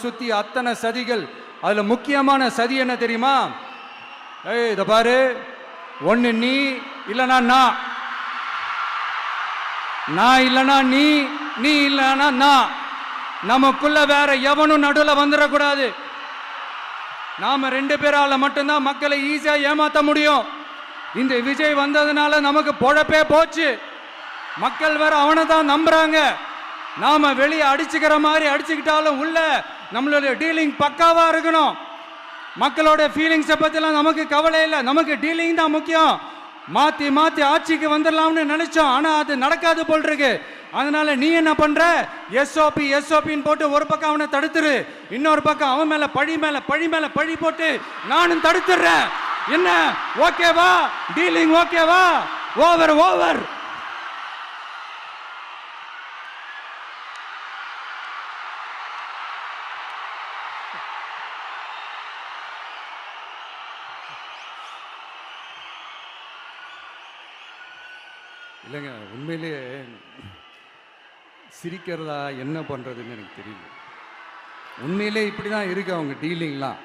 சுத்தி அத்தனை சதிகள். அதுல முக்கியமான சதி என்ன தெரியுமா? இத பாரு, ஒண்ணு நீ இல்லனா நான் இல்லனா நீ, நீ இல்லனா நான். நமக்குள்ள வேற எவனும் நடுவுல வந்துடக்கூடாது. நாம 2 பேரால மட்டும்தான் மக்களை ஈஸியா ஏமாத்த முடியும். இந்த விஜய் வந்ததுனால நமக்கு பொழப்பே போச்சு. மக்கள் வேற அவனை தான் நம்புறாங்க. நாம வெளியே அடிச்சுக்கிற மாதிரி அடிச்சுக்கிட்டாலும் உள்ள நம்மளுடைய டீலிங் பக்காவா இருக்கணும். மக்களோட ஃபீலிங்ஸை பத்திலாம் நமக்கு கவலை இல்லை. நமக்கு டீலிங் தான் முக்கியம். மாத்தி மாத்தி ஆட்சிக்கு வந்துடலாம்னு நினைச்சோம், ஆனா அது நடக்காது போல் இருக்கு. அதனால நீ என்ன பண்ற? எஸ்ஓபின்னு போட்டு ஒரு பக்கம் அவனை தடுத்துரு, இன்னொரு பக்கம் அவன் மேல பழி மேல பழி மேல பழி போட்டு நானும் தடுத்துடுறேன். என்ன ஓகேவா? டீலிங் ஓகேவா? Over over. இல்லைங்க, உண்மையிலேயே சிரிக்கிறதா என்ன பண்ணுறதுன்னு எனக்கு தெரியல. உண்மையிலே இப்படி தான் இருக்கு அவங்க டீலிங்லாம்.